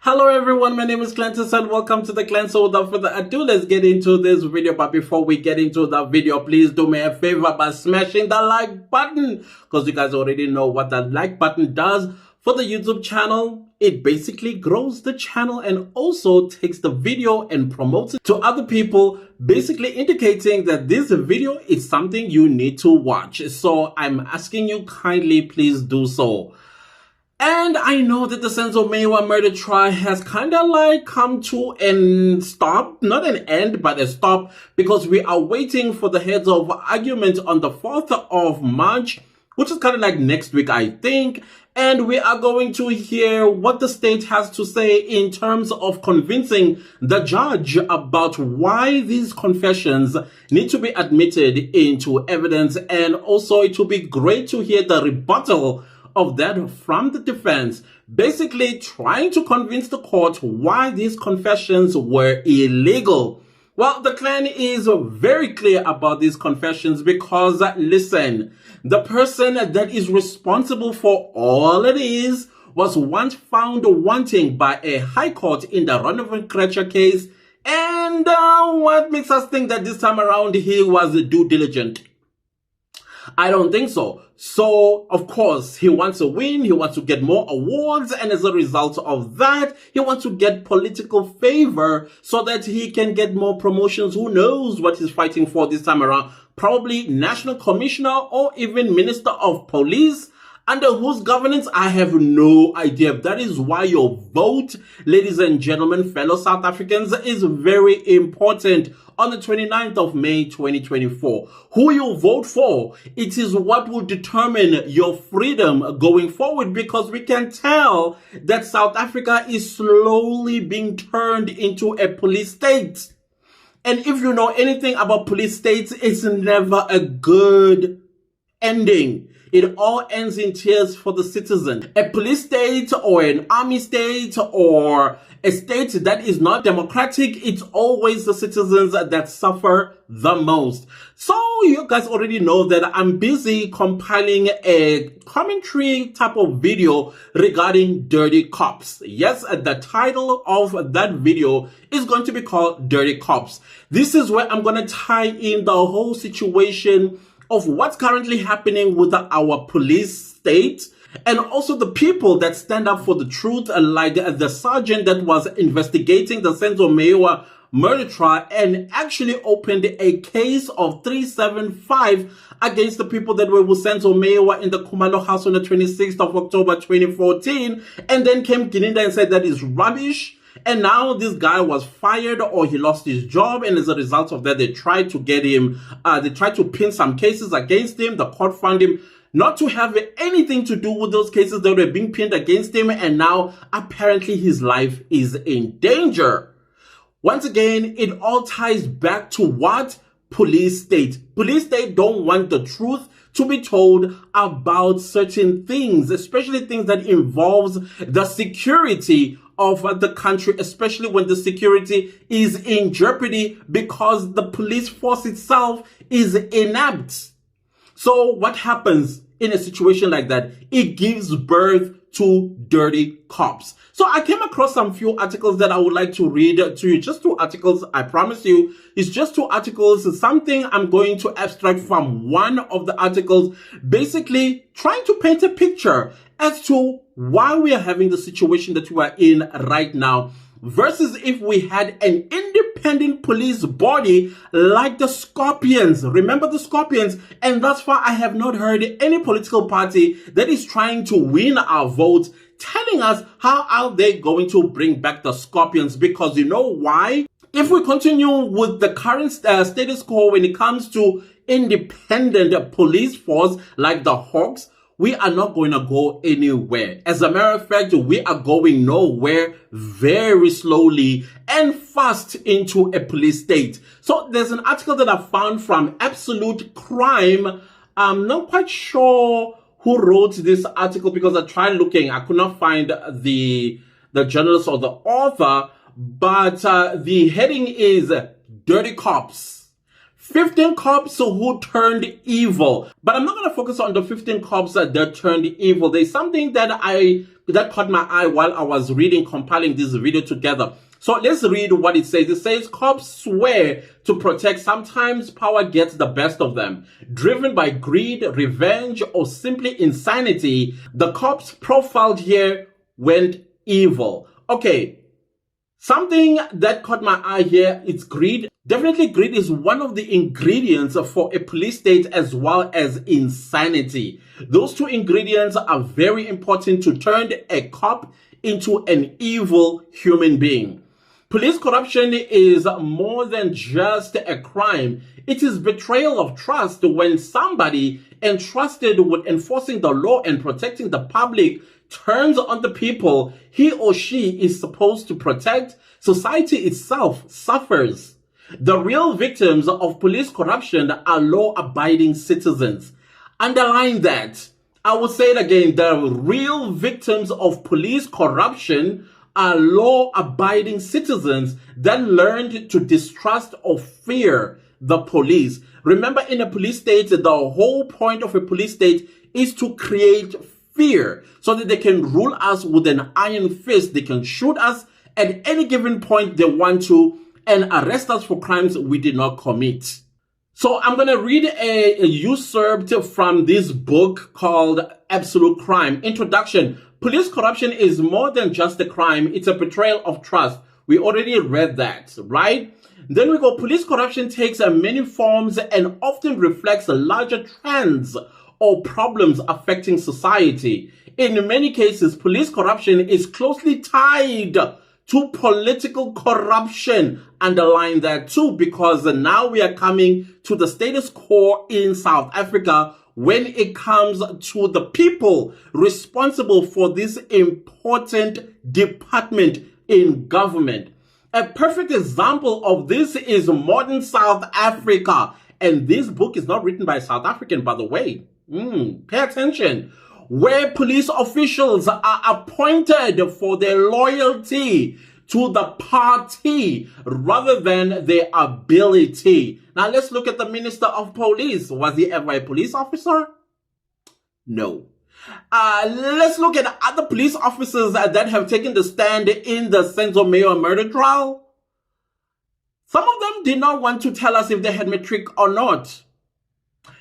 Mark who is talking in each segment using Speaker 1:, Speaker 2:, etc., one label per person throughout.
Speaker 1: Hello everyone, my name is Clantis and welcome to the Clan. So without further ado, let's get into this video. But before we get into the video, please do me a favor by smashing the like button, because you guys already know what that like button does for the YouTube channel. It basically grows the channel and also takes the video and promotes it to other people, basically indicating that this video is something you need to watch. So I'm asking you kindly, please do so. And I know that the Senzo Meyiwa murder trial has kind of like come to a stop, not an end, but a stop, because we are waiting for the heads of argument on the 4th of March, which is kind of like next week, I think. And we are going to hear what the state has to say in terms of convincing the judge about why these confessions need to be admitted into evidence. And also it will be great to hear the rebuttal of that from the defense, basically trying to convince the court why these confessions were illegal. Well, the clan is very clear about these confessions because, listen, the person that is responsible for all it is was once found wanting by a high court in the Rampant case. And what makes us think that this time around he was due diligent? I don't think so. So, of course, he wants to win, he wants to get more awards, and as a result of that, he wants to get political favor so that he can get more promotions. Who knows what he's fighting for this time around? Probably National Commissioner or even Minister of Police, under whose governance I have no idea. That is why your vote, ladies and gentlemen, fellow South Africans, is very important on the 29th of May 2024. Who you vote for, it is what will determine your freedom going forward, because we can tell that South Africa is slowly being turned into a police state. And if you know anything about police states, it's never a good ending. It all ends in tears for the citizen. A police state or an army state or a state that is not democratic, it's always the citizens that suffer the most. So you guys already know that I'm busy compiling a commentary type of video regarding dirty cops. Yes, the title of that video is going to be called Dirty Cops. This is where I'm going to tie in the whole situation of what's currently happening with our police state, and also the people that stand up for the truth, like the sergeant that was investigating the Senzo Meyiwa murder trial and actually opened a case of 375 against the people that were with Senzo Meyiwa in the Kumalo house on the 26th of October 2014, and then came Gininda and said that is rubbish. And now this guy was fired or he lost his job, and as a result of that, they tried to get him, they tried to pin some cases against him. The court found him not to have anything to do with those cases that were being pinned against him, and now apparently his life is in danger. Once again, it all ties back to what? Police state. Police state don't want the truth to be told about certain things, especially things that involves the security of the country, especially when the security is in jeopardy because the police force itself is inept. So what happens in a situation like that? It gives birth to dirty cops. So I came across some few articles that I would like to read to you. Just 2 articles, I promise you. It's just 2 articles. Something I'm going to abstract from one of the articles, basically trying to paint a picture as to why we are having the situation that we are in right now, versus if we had an independent police body like the Scorpions. Remember the Scorpions? And thus far, I have not heard any political party that is trying to win our votes telling us how are they going to bring back the Scorpions. Because you know why? If we continue with the current status quo when it comes to independent police force like the Hawks, we are not going to go anywhere. As a matter of fact, we are going nowhere very slowly and fast into a police state. So there's an article that I found from Absolute Crime. I'm not quite sure who wrote this article because I tried looking. I could not find the journalist or the author, but the heading is Dirty Cops. 15 cops who turned evil. But I'm not going to focus on the 15 cops that turned evil. There's something that I that caught my eye while I was compiling this video together. So let's read what it says. It says, cops swear to protect. Sometimes power gets the best of them. Driven by greed, revenge, or simply insanity, the cops profiled here went evil. Okay, something that caught my eye here is greed. Definitely greed is one of the ingredients for a police state, as well as insanity. Those two ingredients are very important to turn a cop into an evil human being. Police corruption is more than just a crime. It is betrayal of trust when somebody entrusted with enforcing the law and protecting the public turns on the people he or she is supposed to protect. Society itself suffers. The real victims of police corruption are law-abiding citizens. Underline that. I will say it again. The real victims of police corruption are law-abiding citizens that learned to distrust or fear the police. Remember, in a police state, the whole point of a police state is to create fear so that they can rule us with an iron fist. They can shoot us at any given point they want to and arrest us for crimes we did not commit. So I'm going to read a excerpt from this book called Absolute Crime. Introduction. Police corruption is more than just a crime. It's a betrayal of trust. We already read that, right? Then we go, police corruption takes many forms and often reflects larger trends or problems affecting society. In many cases, police corruption is closely tied to political corruption. Underline that too, because now we are coming to the status quo in South Africa when it comes to the people responsible for this important department in government. A perfect example of this is modern South Africa. And this book is not written by a South African, by the way. Pay attention. Where police officials are appointed for their loyalty to the party rather than their ability. Now let's look at the Minister of Police. Was he ever a police officer? No. Let's look at other police officers that have taken the stand in the Senzo Meyiwa murder trial. Some of them did not want to tell us if they had matric or not.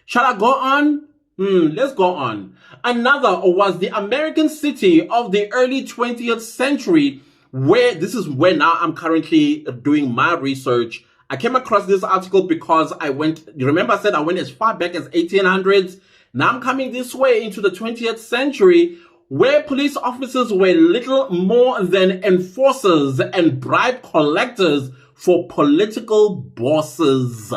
Speaker 1: Shall I go on? Let's go on. Another was the American city of the early 20th century, where this is where now I'm currently doing my research. I came across this article because I went, you remember I said I went as far back as 1800s. Now I'm coming this way into the 20th century, where police officers were little more than enforcers and bribe collectors for political bosses.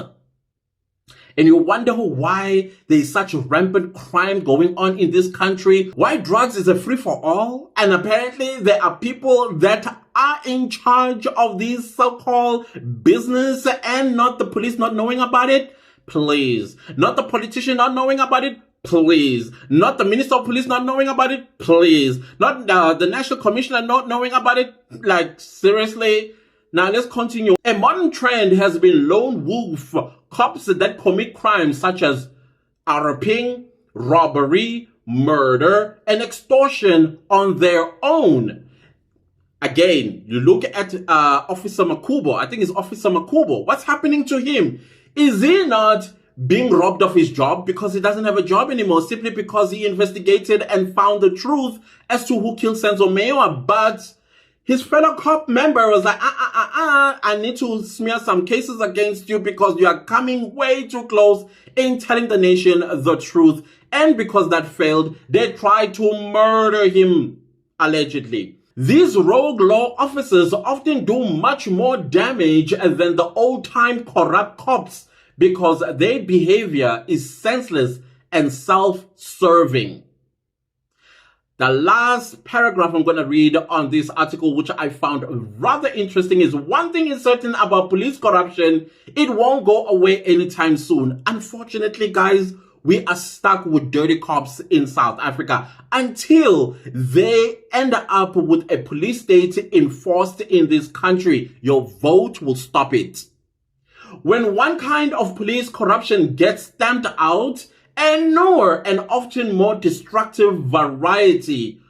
Speaker 1: And you wonder why there's such rampant crime going on in this country, why drugs is a free-for-all, and apparently there are people that are in charge of these so-called business and not the police not knowing about it. Please. Not the politician not knowing about it. Please. Not the Minister of Police not knowing about it. Please. Not the National Commissioner not knowing about it. Like, seriously? Now let's continue. A modern trend has been lone wolf cops that commit crimes such as RPing, robbery, murder, and extortion on their own. Again, you look at Officer Makubo. I think it's Officer Makubo. What's happening to him? Is he not being robbed of his job because he doesn't have a job anymore, simply because he investigated and found the truth as to who killed Senzo Meyiwa? But his fellow cop member was like, I need to smear some cases against you because you are coming way too close in telling the nation the truth. And because that failed, they tried to murder him, allegedly. These rogue law officers often do much more damage than the old-time corrupt cops because their behavior is senseless and self-serving. The last paragraph I'm going to read on this article, which I found rather interesting, is one thing is certain about police corruption: it won't go away anytime soon. Unfortunately, guys, we are stuck with dirty cops in South Africa until they end up with a police state enforced in this country. Your vote will stop it. When one kind of police corruption gets stamped out, a newer and often more destructive variety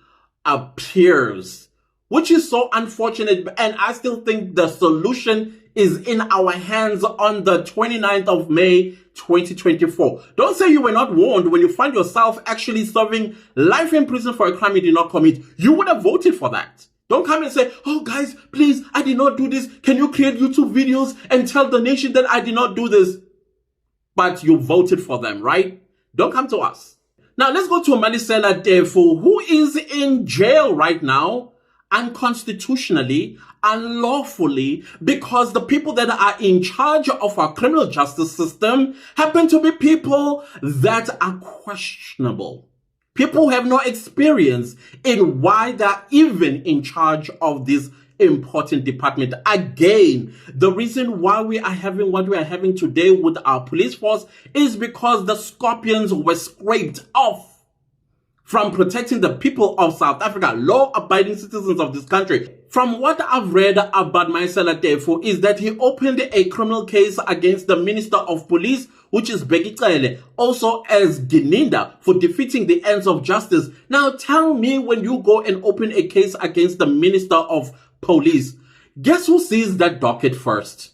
Speaker 1: appears, which is so unfortunate. And I still think the solution is in our hands on the 29th of May, 2024. Don't say you were not warned when you find yourself actually serving life in prison for a crime you did not commit. You would have voted for that. Don't come and say, oh guys, please, I did not do this. Can you create YouTube videos and tell the nation that I did not do this? But you voted for them, right? Don't come to us. Now let's go to Malesela Teffo, who is in jail right now, unconstitutionally, unlawfully, because the people that are in charge of our criminal justice system happen to be people that are questionable. People have no experience in why they're even in charge of this important department. Again, the reason why we are having what we are having today with our police force is because the scorpions were scraped off from protecting the people of South Africa, law-abiding citizens of this country. From what I've read about Malesela Teffo is that he opened a criminal case against the Minister of Police, which is Bheki Cele, also as Geninda, for defeating the ends of justice. Now tell me, when you go and open a case against the Minister of Police, guess who sees that docket first?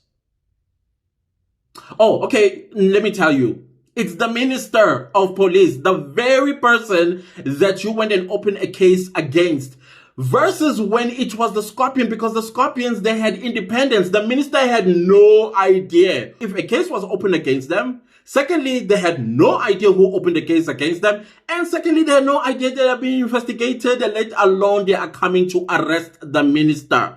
Speaker 1: Oh, okay, let me tell you. It's the Minister of Police, the very person that you went and opened a case against. Versus when it was the Scorpion, because the Scorpions, they had independence. The minister had no idea if a case was opened against them. Secondly, they had no idea who opened the case against them. And secondly, they had no idea they are being investigated, let alone they are coming to arrest the minister.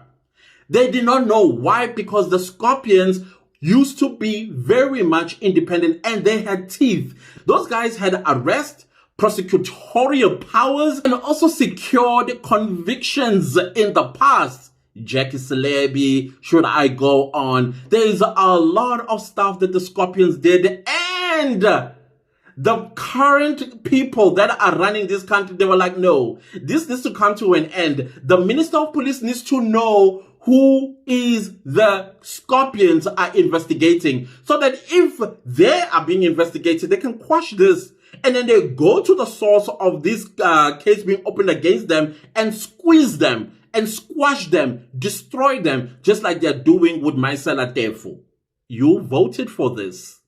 Speaker 1: They did not know. Why? Because the Scorpions used to be very much independent and they had teeth. Those guys had arrest, prosecutorial powers, and also secured convictions in the past. Jackie Cele, should I go on? There is a lot of stuff that the Scorpions did, and the current people that are running this country, they were like, no, this needs to come to an end. The Minister of Police needs to know who is the Scorpions are investigating, so that if they are being investigated, they can quash this. And then they go to the source of this case being opened against them and squeeze them and squash them, destroy them, just like they're doing with Malesela Teffo. You voted for this.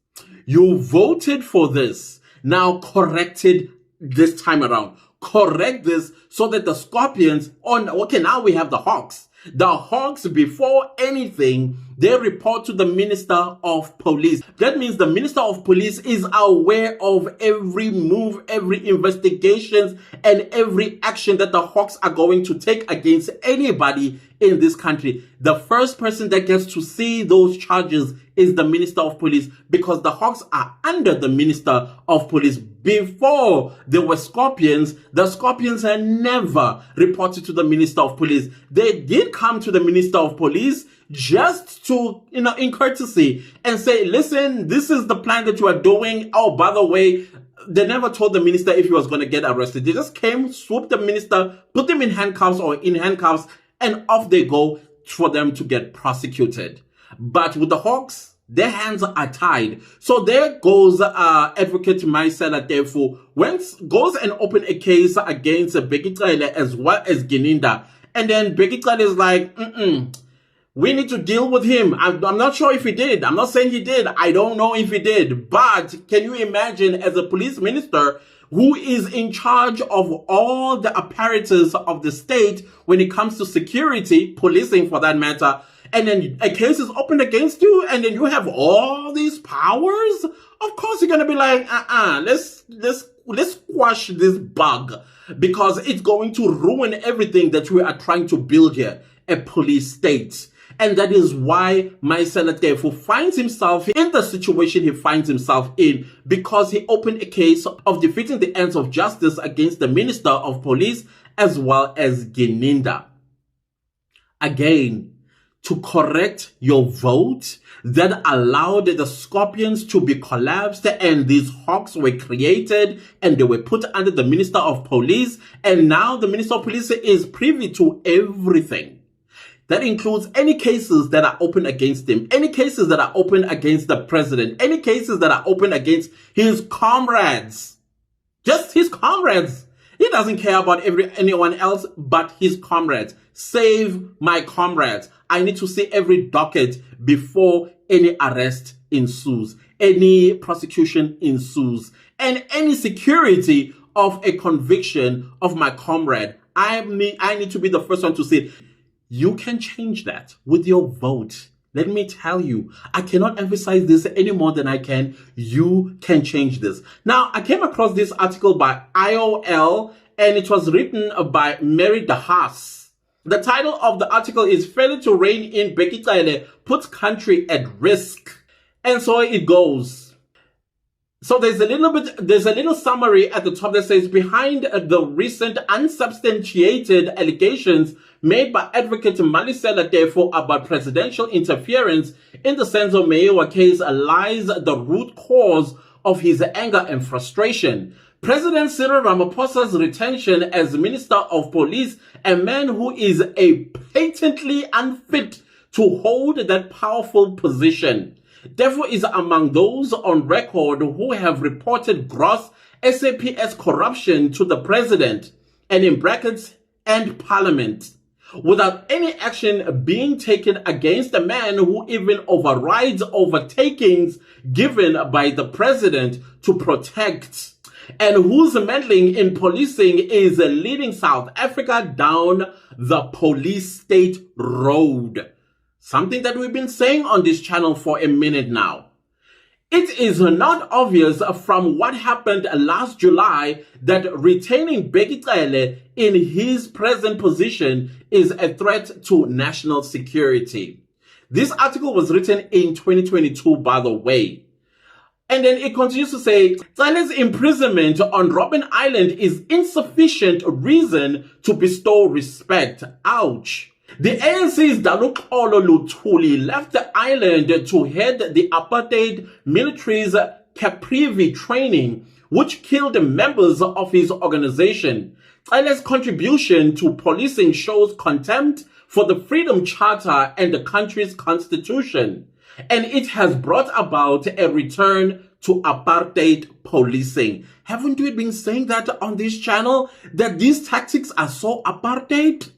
Speaker 1: You voted for this. Now correct it this time around. Correct this so that the Scorpions okay, now we have the Hawks. The Hawks, before anything, they report to the Minister of Police. That means the Minister of Police is aware of every move, every investigation, and every action that the Hawks are going to take against anybody in this country. The first person that gets to see those charges is the Minister of Police, because the Hawks are under the Minister of Police. Before there were Scorpions, the Scorpions had never reported to the Minister of Police. They did come to the Minister of Police just to, in courtesy and say, listen, this is the plan that you are doing. Oh, by the way, they never told the minister if he was going to get arrested. They just came, swooped the minister, put him in handcuffs or in handcuffs, and off they go for them to get prosecuted. But with the Hawks, their hands are tied. So there goes Advocate Malesela Teffo, goes and open a case against Bheki Cele as well as Geninda. And then Bheki Cele is like, we need to deal with him. I'm not sure if he did. I'm not saying he did. I don't know if he did. But can you imagine, as a police minister who is in charge of all the apparatus of the state when it comes to security, policing for that matter, and then a case is opened against you, and then you have all these powers? Of course you're gonna be like, let's squash this bug, because it's going to ruin everything that we are trying to build here, a police state. And that is why Malesela Teffo finds himself in the situation he finds himself in, because he opened a case of defeating the ends of justice against the Minister of Police as well as Geninda. Again, to correct your vote that allowed the Scorpions to be collapsed, and these Hawks were created and they were put under the Minister of Police, and now the Minister of Police is privy to everything. That includes any cases that are open against him, any cases that are open against the president, any cases that are open against his comrades. Just his comrades. He doesn't care about anyone else but his comrades. Save my comrades. I need to see every docket before any arrest ensues, any prosecution ensues, and any security of a conviction of my comrade. I need to be the first one to say, you can change that with your vote. Let me tell you, I cannot emphasize this any more than I can. You can change this. Now, I came across this article by IOL, and it was written by Mary DeHaas. The title of the article is Failure to Rein in Bheki Cele Puts Country at Risk. And so it goes. So there's a little summary at the top that says, behind the recent unsubstantiated allegations made by advocate Malesela Teffo about presidential interference in the Senzo Meyiwa case lies the root cause of his anger and frustration. President Cyril Ramaphosa's retention as Minister of Police, a man who is a patently unfit to hold that powerful position. Teffo is among those on record who have reported gross SAPS corruption to the president, and in brackets, and parliament, without any action being taken against a man who even overrides overtakings given by the president to protect, and whose meddling in policing is leading South Africa down the police state road. Something that we've been saying on this channel for a minute now. It is not obvious from what happened last July that retaining Bheki Cele in his present position is a threat to national security. This article was written in 2022, by the way. And then it continues to say, Cele's imprisonment on Robben Island is insufficient reason to bestow respect. Ouch. The ANC's Daluxolo Luthuli left the island to head the apartheid military's Caprivi training, which killed members of his organization. Cele's contribution to policing shows contempt for the Freedom Charter and the country's constitution, and it has brought about a return to apartheid policing. Haven't we been saying that on this channel, that these tactics are so apartheid?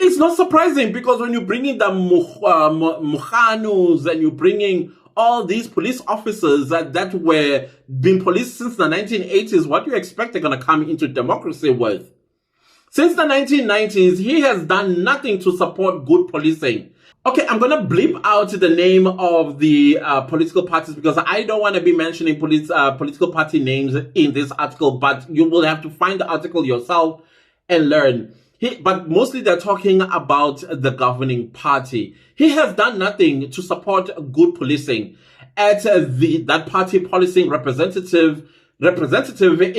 Speaker 1: It's not surprising, because when you bring in the Mukhanus and you bring in all these police officers that were being policed since the 1980s, what do you expect they're going to come into democracy with? Since the 1990s, he has done nothing to support good policing. Okay, I'm going to bleep out the name of the political parties, because I don't want to be mentioning political party names in this article, but you will have to find the article yourself and learn. But mostly they're talking about the governing party. He has done nothing to support good policing. As that party policing representative in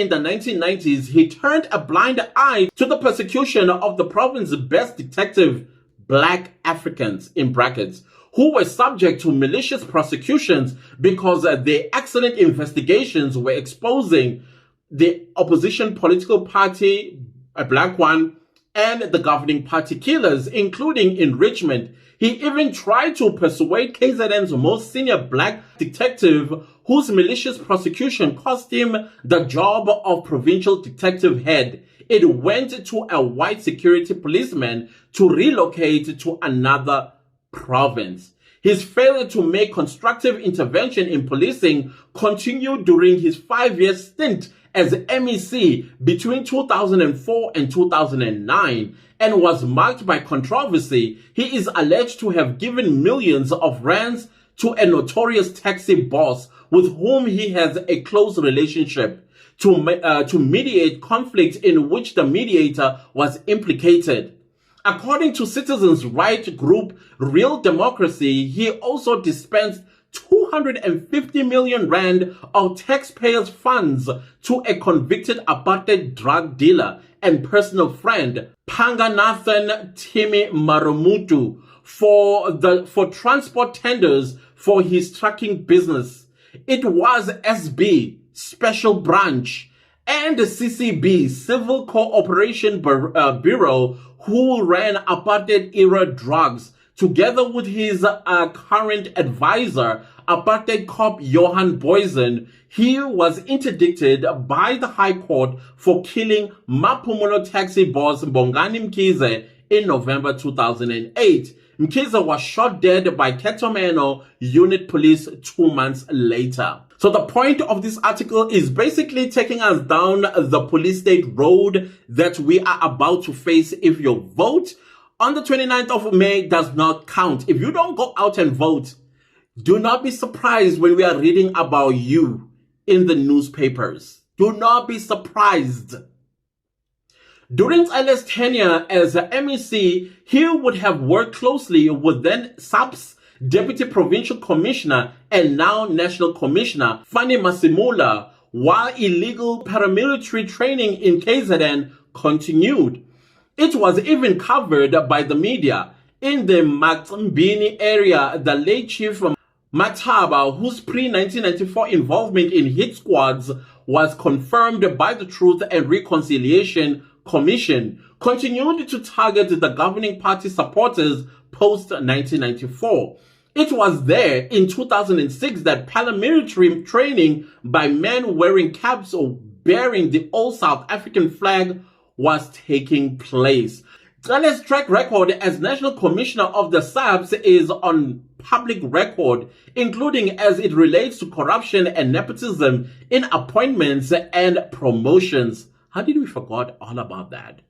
Speaker 1: the 1990s, he turned a blind eye to the persecution of the province's best detective, black Africans, in brackets, who were subject to malicious prosecutions because their excellent investigations were exposing the opposition political party, a black one, and the governing party killers, including enrichment. He even tried to persuade KZN's most senior black detective, whose malicious prosecution cost him the job of provincial detective head. It went to a white security policeman to relocate to another province. His failure to make constructive intervention in policing continued during his 5-year stint as MEC between 2004 and 2009 and was marked by controversy. He is alleged to have given millions of rands to a notorious taxi boss with whom he has a close relationship to mediate conflict in which the mediator was implicated. According to citizens' rights group Real Democracy, he also dispensed 250 million rand of taxpayers' funds to a convicted apartheid drug dealer and personal friend, Panganathan Timi Marumutu, for transport tenders for his trucking business. It was SB, Special Branch, and the CCB, Civil Cooperation Bureau, who ran apartheid-era drugs Together with his current advisor, apartheid cop Johan Boysen, he was interdicted by the High Court for killing Maphumulo taxi boss Bongani Mkhize in November 2008. Mkhize was shot dead by Ketomeno Unit Police 2 months later. So the point of this article is basically taking us down the police state road that we are about to face if your vote on the 29th of May does not count. If you don't go out and vote, do not be surprised when we are reading about you in the newspapers. Do not be surprised. During Cele's tenure as a MEC, he would have worked closely with then SAPS Deputy Provincial Commissioner and now National Commissioner Fanny Masimula, while illegal paramilitary training in KZN continued. It was even covered by the media. In the Maqembini area, the late Chief Mataba, whose pre-1994 involvement in hit squads was confirmed by the Truth and Reconciliation Commission, continued to target the governing party supporters post-1994. It was there in 2006 that paramilitary training by men wearing caps or bearing the old South African flag was taking place. Cele's track record as National Commissioner of the SAPS is on public record, including as it relates to corruption and nepotism in appointments and promotions. How did we forget all about that?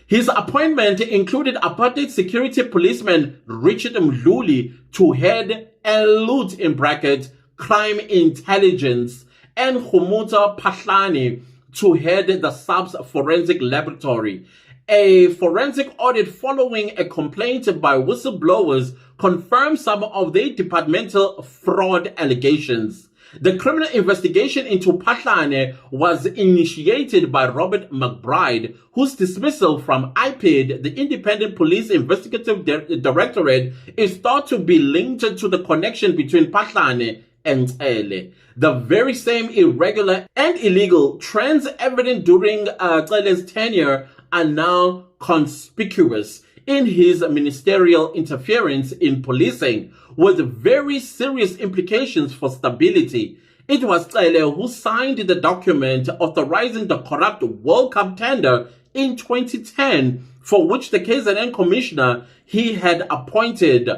Speaker 1: His appointment included apartheid security policeman Richard Mdluli to head LUT in bracket crime intelligence and Khumuta Pahlani to head the SAPS forensic laboratory. A forensic audit following a complaint by whistleblowers confirmed some of their departmental fraud allegations. The criminal investigation into Pahlane was initiated by Robert McBride, whose dismissal from IPID, the Independent Police Investigative Directorate, is thought to be linked to the connection between Pahlane and Cele. The very same irregular and illegal trends evident during Cele's tenure are now conspicuous in his ministerial interference in policing, with very serious implications for stability. It was Cele who signed the document authorizing the corrupt World Cup tender in 2010, for which the KZN commissioner he had appointed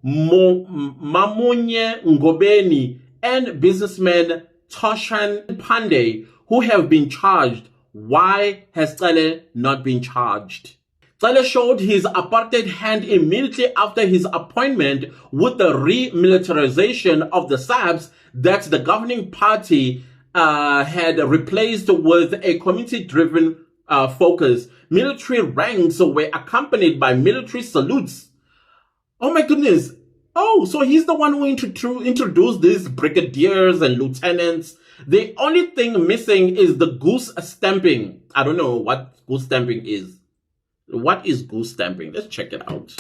Speaker 1: Mamunye Ngobeni and businessman Toshan Pandey, who have been charged. Why has Cele not been charged? Cele showed his apartheid hand immediately after his appointment with the remilitarization of the SAPS that the governing party had replaced with a community-driven focus. Military ranks were accompanied by military salutes. Oh my goodness. Oh, so he's the one who introduced these brigadiers and lieutenants. The only thing missing is the goose stamping. I don't know what goose stamping is. What is goose stamping? Let's check it out.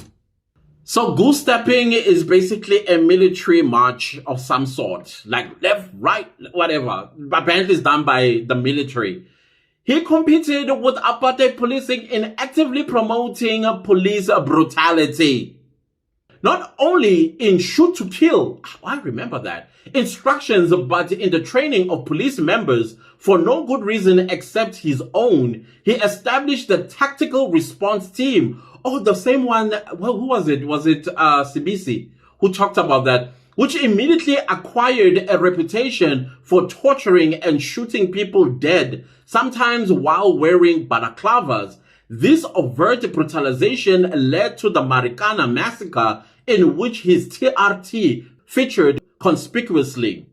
Speaker 1: So goose stamping is basically a military march of some sort, like left, right, whatever. Apparently it's done by the military. He competed with apartheid policing in actively promoting police brutality. Not only in shoot to kill, I remember that, instructions, but in the training of police members for no good reason except his own. He established the tactical response team. Oh, the same one, well, who was it? Was it Sibisi who talked about that? Which immediately acquired a reputation for torturing and shooting people dead, sometimes while wearing balaclavas. This overt brutalization led to the Marikana massacre, in which his TRT featured conspicuously.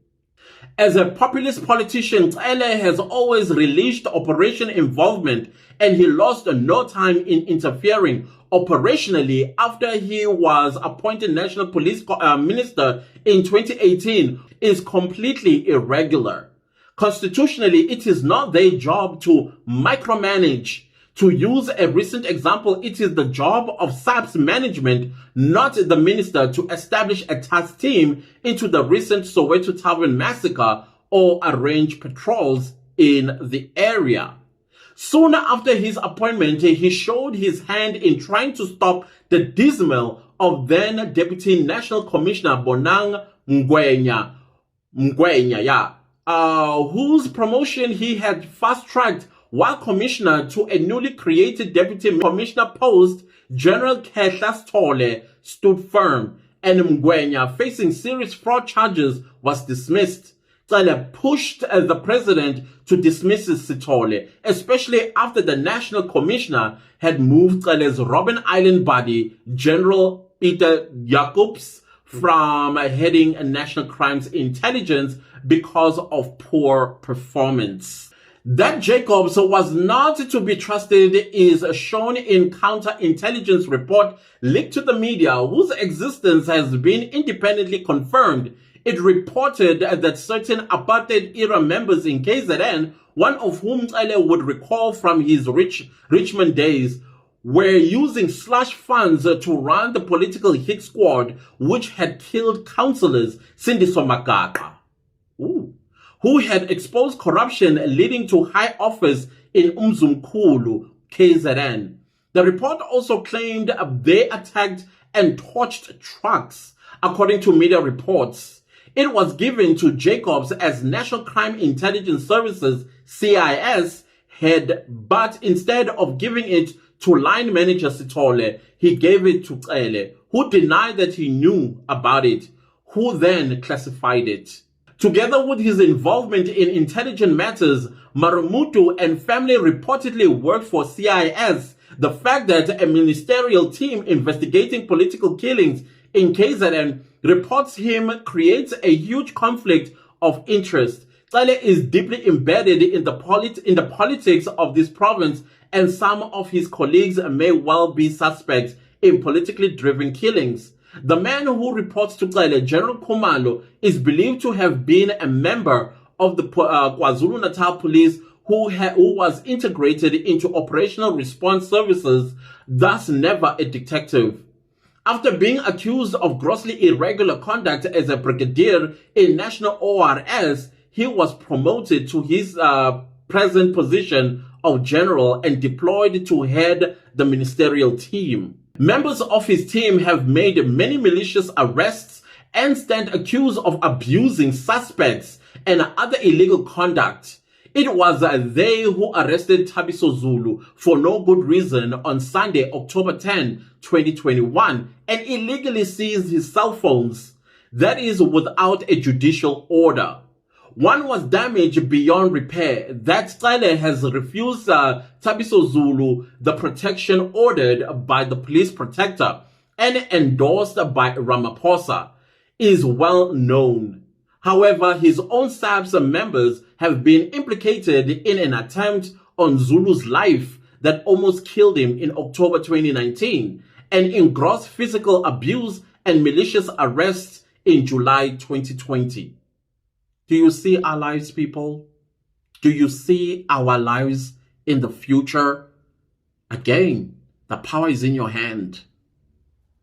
Speaker 1: As a populist politician, Cele has always relished operation involvement, and he lost no time in interfering operationally after he was appointed National Police Minister in 2018. Is completely irregular. Constitutionally, it is not their job to micromanage. To use a recent example, it is the job of SAPS management, not the minister, to establish a task team into the recent Soweto Tavern massacre or arrange patrols in the area. Soon after his appointment, he showed his hand in trying to stop the dismissal of then Deputy National Commissioner Bonang Ngwenya, whose promotion he had fast-tracked while commissioner to a newly created deputy commissioner post. General Cele stood firm, and Ngwenya, facing serious fraud charges, was dismissed. Cele pushed the president to dismiss Cele, especially after the national commissioner had moved Cele's Robben Island buddy, General Peter Jacobs, from heading National Crimes Intelligence because of poor performance. That Jacobs was not to be trusted is shown in counterintelligence report leaked to the media, whose existence has been independently confirmed. It reported that certain Apartheid-era members in KZN, one of whom Cele would recall from his Richmond days, were using slush funds to run the political hit squad which had killed councillors Senzo Meyiwa, who had exposed corruption leading to high office in Umzumkulu, KZN. The report also claimed they attacked and torched trucks. According to media reports, it was given to Jacobs as National Crime Intelligence Services CIS head, but instead of giving it to line manager Cele, he gave it to Cele, who denied that he knew about it, who then classified it. Together with his involvement in intelligent matters, Marumutu and family reportedly worked for CIS. The fact that a ministerial team investigating political killings in KZN reports him creates a huge conflict of interest. Cele is deeply embedded in the politics of this province, and some of his colleagues may well be suspects in politically driven killings. The man who reports to Cele, General Khumalo, is believed to have been a member of the KwaZulu-Natal police who was integrated into operational response services, thus never a detective. After being accused of grossly irregular conduct as a brigadier in National ORS, he was promoted to his present position of general and deployed to head the ministerial team. Members of his team have made many malicious arrests and stand accused of abusing suspects and other illegal conduct. It was they who arrested Thabiso Zulu for no good reason on Sunday, October 10, 2021, and illegally seized his cell phones. That is without a judicial order. One was damaged beyond repair. That Cele has refused Thabiso Zulu the protection ordered by the police protector and endorsed by Ramaphosa is well known. However, his own SAPS members have been implicated in an attempt on Zulu's life that almost killed him in October 2019 and in gross physical abuse and malicious arrests in July 2020. Do you see our lives, people? Do you see our lives in the future? Again, the power is in your hand.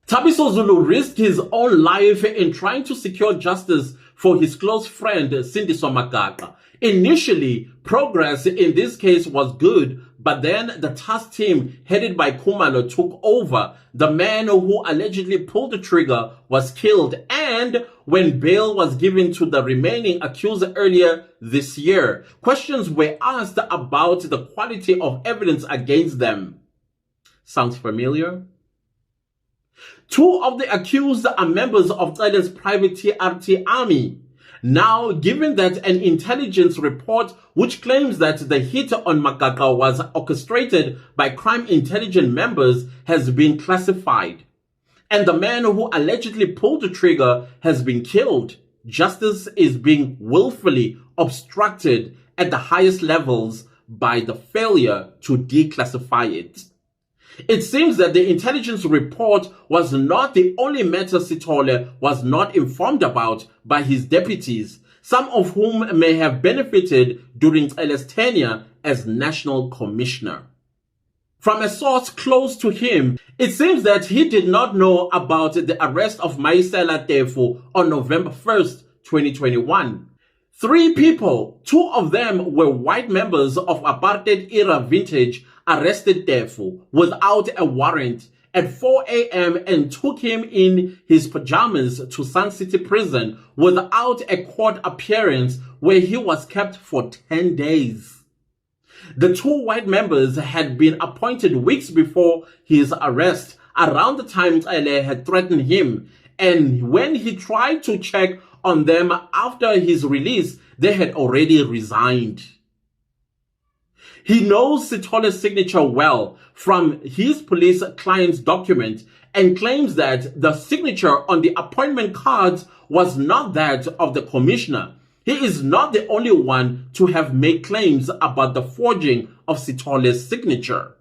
Speaker 1: Thabiso Zulu risked his own life in trying to secure justice for his close friend, Senzo Meyiwa. Initially, progress in this case was good, but then the task team headed by Khumalo took over. The man who allegedly pulled the trigger was killed, and when bail was given to the remaining accused earlier this year, questions were asked about the quality of evidence against them. Sounds familiar? Two of the accused are members of Cele's private TRT army. Now, given that an intelligence report which claims that the hit on Meyiwa was orchestrated by crime intelligence members has been classified, and the man who allegedly pulled the trigger has been killed, justice is being willfully obstructed at the highest levels by the failure to declassify it. It seems that the intelligence report was not the only matter Cele was not informed about by his deputies, some of whom may have benefited during Cele's tenure as National Commissioner. From a source close to him, it seems that he did not know about the arrest of Malesela Teffo on November 1st, 2021. Three people, two of them were white members of Apartheid-era vintage, arrested Teffo without a warrant at 4 a.m. and took him in his pajamas to Sun City Prison without a court appearance, where he was kept for 10 days. The two white members had been appointed weeks before his arrest, around the time Cele had threatened him, and when he tried to check on them after his release, they had already resigned. He knows Cele's signature well from his police client's document and claims that the signature on the appointment cards was not that of the commissioner. He is not the only one to have made claims about the forging of Cele's signature.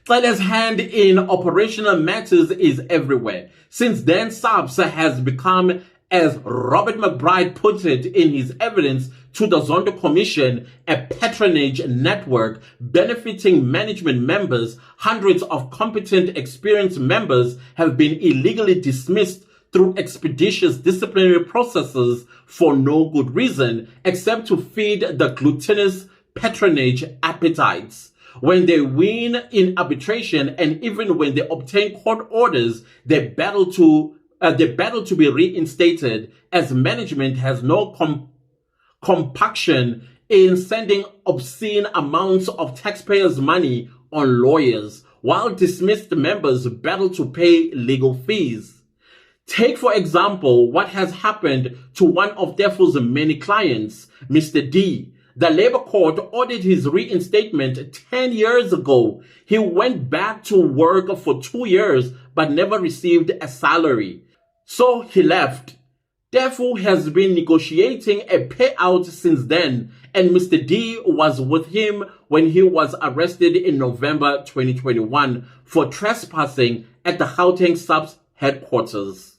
Speaker 1: Cele's hand in operational matters is everywhere. Since then, SAPS has become, as Robert McBride put it in his evidence to the Zondo Commission, a patronage network benefiting management members. Hundreds of competent, experienced members have been illegally dismissed through expeditious disciplinary processes for no good reason except to feed the gluttonous patronage appetites. When they win in arbitration and even when they obtain court orders, they battle to be reinstated, as management has no compunction in sending obscene amounts of taxpayers' money on lawyers, while dismissed members battle to pay legal fees. Take, for example, what has happened to one of Teffo's many clients, Mr. D. The Labour Court ordered his reinstatement 10 years ago. He went back to work for 2 years but never received a salary, so he left. Teffo has been negotiating a payout since then, and Mr. D was with him when he was arrested in November 2021 for trespassing at the Gauteng SAPS headquarters.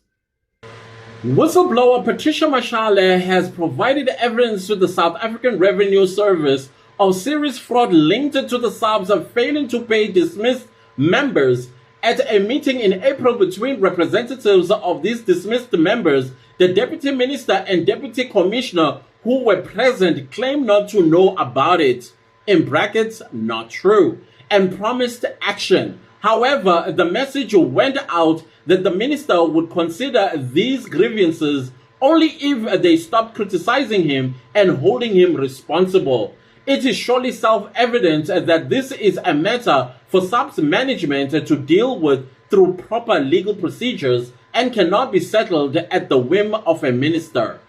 Speaker 1: Whistleblower Patricia Mashale has provided evidence to the South African Revenue Service of serious fraud linked to the SAPS failing to pay dismissed members. At a meeting in April between representatives of these dismissed members, the Deputy Minister and Deputy Commissioner who were present claimed not to know about it, in brackets, not true, and promised action. However, the message went out that the minister would consider these grievances only if they stopped criticizing him and holding him responsible. It is surely self-evident that this is a matter for SAPS management to deal with through proper legal procedures and cannot be settled at the whim of a minister.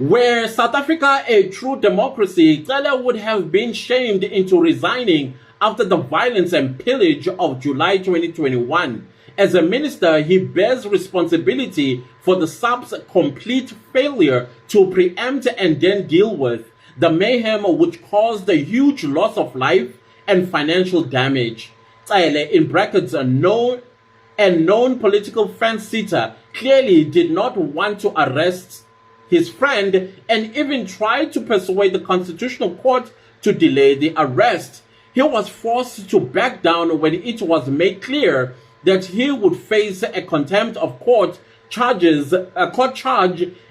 Speaker 1: Were South Africa a true democracy, Cele would have been shamed into resigning after the violence and pillage of July 2021. As a minister, he bears responsibility for the SAP's complete failure to preempt and then deal with the mayhem which caused a huge loss of life and financial damage. Cele, in brackets, a known political fence-sitter, clearly did not want to arrest his friend and even tried to persuade the Constitutional Court to delay the arrest. He was forced to back down when it was made clear that he would face a contempt of court charge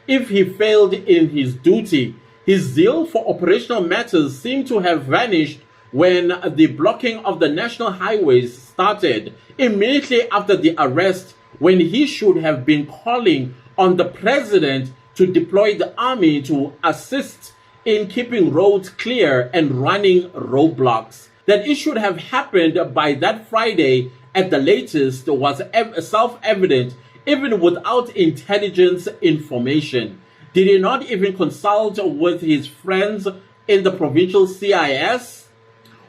Speaker 1: if he failed in his duty. His zeal for operational matters seemed to have vanished when the blocking of the national highways started immediately after the arrest, when he should have been calling on the president to deploy the army to assist in keeping roads clear and running roadblocks. That it should have happened by that Friday at the latest was self-evident even without intelligence information. Did he not even consult with his friends in the provincial CIS?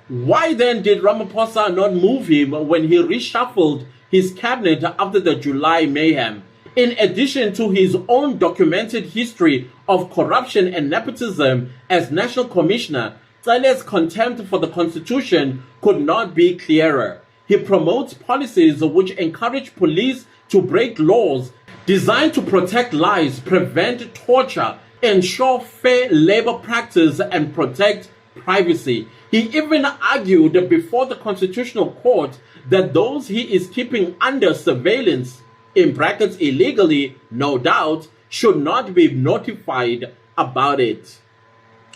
Speaker 1: Why then did Ramaphosa not move him when he reshuffled his cabinet after the July mayhem? In addition to his own documented history of corruption and nepotism as National Commissioner, Cele's contempt for the Constitution could not be clearer. He promotes policies which encourage police to break laws designed to protect lives, prevent torture, ensure fair labor practice, and protect privacy. He even argued before the Constitutional Court that those he is keeping under surveillance, in brackets illegally, no doubt, should not be notified about it.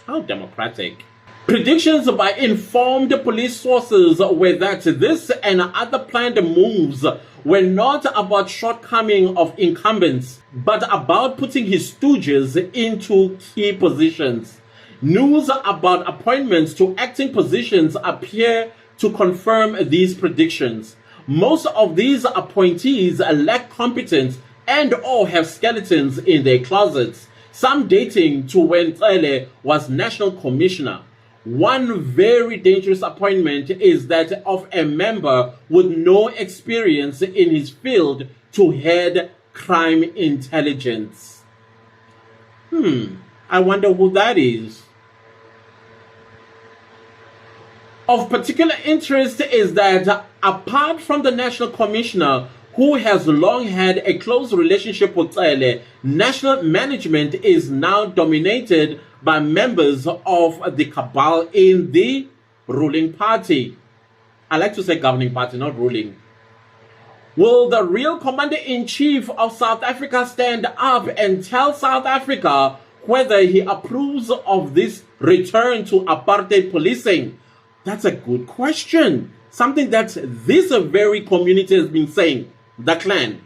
Speaker 1: How democratic. Predictions by informed police sources were that this and other planned moves were not about shortcoming of incumbents, but about putting his stooges into key positions. News about appointments to acting positions appear to confirm these predictions. Most of these appointees lack competence and or have skeletons in their closets, some dating to when Cele was National Commissioner. One very dangerous appointment is that of a member with no experience in his field to head crime intelligence. I wonder who that is. Of particular interest is that apart from the National Commissioner, who has long had a close relationship with Cele, national management is now dominated by members of the cabal in the ruling party. I like to say governing party, not ruling. Will the real commander-in-chief of South Africa stand up and tell South Africa whether he approves of this return to apartheid policing? That's a good question. Something that this very community has been saying, the clan.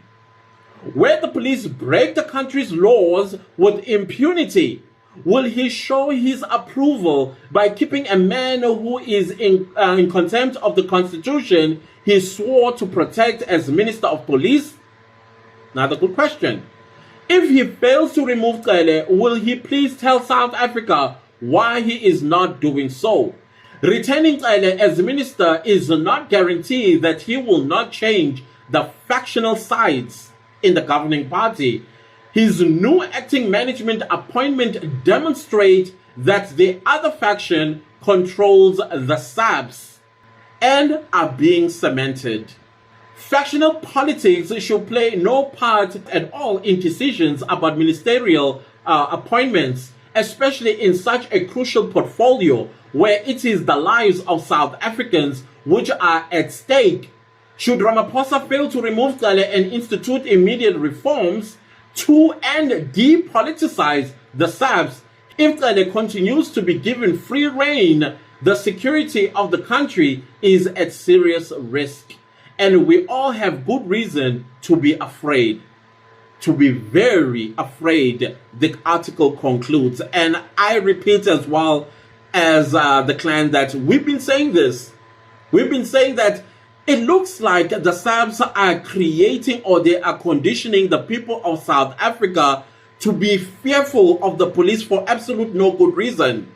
Speaker 1: Where the police break the country's laws with impunity, will he show his approval by keeping a man who is in contempt of the Constitution he swore to protect as Minister of Police? Another good question. If he fails to remove Cele, will he please tell South Africa why he is not doing so? Returning Cele as minister is not guarantee that he will not change the factional sides in the governing party. His new acting management appointment demonstrates that the other faction controls the SABs and are being cemented. Factional politics should play no part at all in decisions about ministerial appointments, especially in such a crucial portfolio where it is the lives of South Africans which are at stake. Should Ramaphosa fail to remove Cele and institute immediate reforms to and depoliticize the SABs, if Cele continues to be given free rein, the security of the country is at serious risk. And we all have good reason to be afraid. To be very afraid, the article concludes. And I repeat as well as the clan that we've been saying this. We've been saying that it looks like the SABs are creating or they are conditioning the people of South Africa to be fearful of the police for absolute no good reason.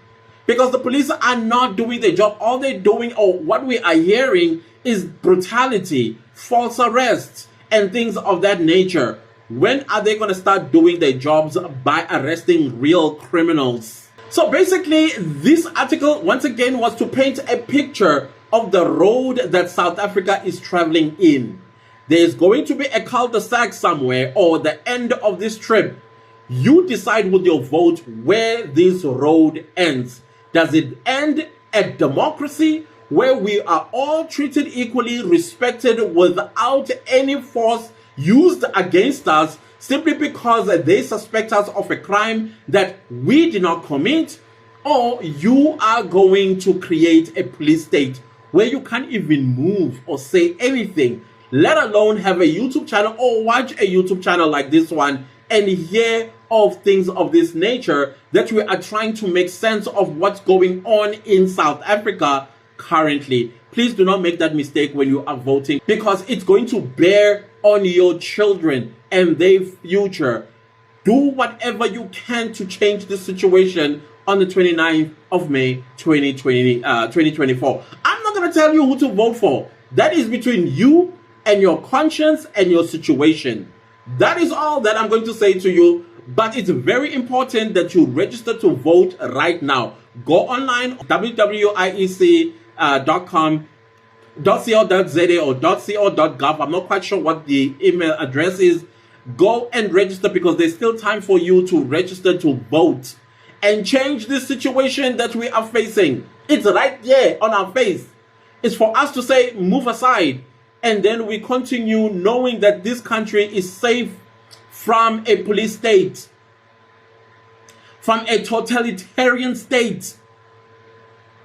Speaker 1: Because the police are not doing their job. All they're doing, or what we are hearing, is brutality, false arrests, and things of that nature. When are they going to start doing their jobs by arresting real criminals? So basically, this article, once again, was to paint a picture of the road that South Africa is traveling in. There's going to be a cul-de-sac somewhere, or the end of this trip. You decide with your vote where this road ends. Does it end at democracy, where we are all treated equally, respected without any force used against us simply because they suspect us of a crime that we did not commit? Or you are going to create a police state where you can't even move or say anything, let alone have a YouTube channel or watch a YouTube channel like this one and hear of things of this nature, that we are trying to make sense of what's going on in South Africa currently. Please do not make that mistake when you are voting, because it's going to bear on your children and their future. Do whatever you can to change the situation on the 29th of May 2024. I'm not going to tell you who to vote for. That is between you and your conscience and your situation. That is all that I'm going to say to you. But it's very important that you register to vote right now. Go online, wwiec.com, .co.za or .co.gov. I'm not quite sure what the email address is. Go and register, because there's still time for you to register to vote and change this situation that we are facing. It's right there on our face. It's for us to say, move aside. And then we continue knowing that this country is safe from a police state. from a totalitarian state.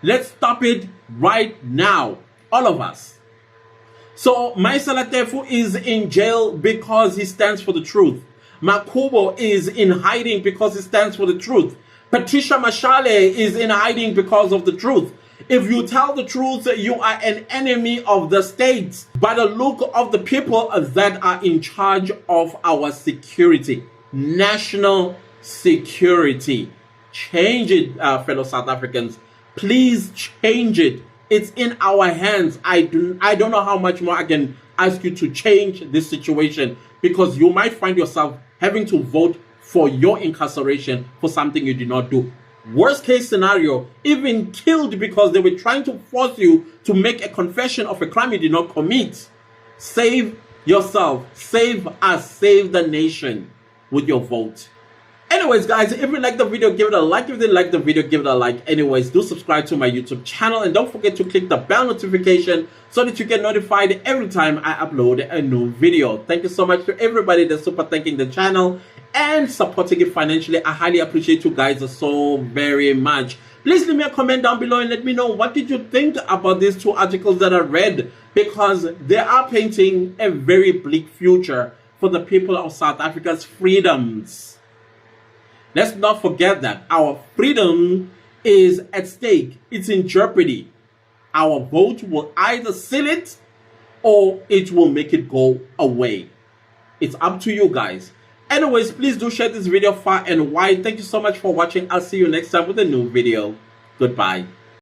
Speaker 1: Let's stop it right now, all of us. So Malesela Teffo is in jail because he stands for the truth. Makubo is in hiding because he stands for the truth. Patricia Mashale is in hiding because of the truth. If you tell the truth, you are an enemy of the state, by the look of the people that are in charge of our security, national security. Change it, fellow South Africans. Please change it. It's in our hands. I don't know how much more I can ask you to change this situation, because you might find yourself having to vote for your incarceration for something you did not do. Worst case scenario, even killed because they were trying to force you to make a confession of a crime you did not commit. Save yourself, save us, save the nation with your vote. Anyways, guys, if you like the video, give it a like. If you didn't like the video, give it a like. Anyways, do subscribe to my YouTube channel and don't forget to click the bell notification so that you get notified every time I upload a new video. Thank you so much to everybody that's super thanking the channel and supporting it financially. I highly appreciate you guys so very much. Please leave me a comment down below and let me know what did you think about these two articles that I read, because they are painting a very bleak future for the people of South Africa's freedoms. Let's not forget that our freedom is at stake. It's in jeopardy. Our vote will either seal it or it will make it go away. It's up to you guys. Anyways, please do share this video far and wide. Thank you so much for watching. I'll see you next time with a new video. Goodbye.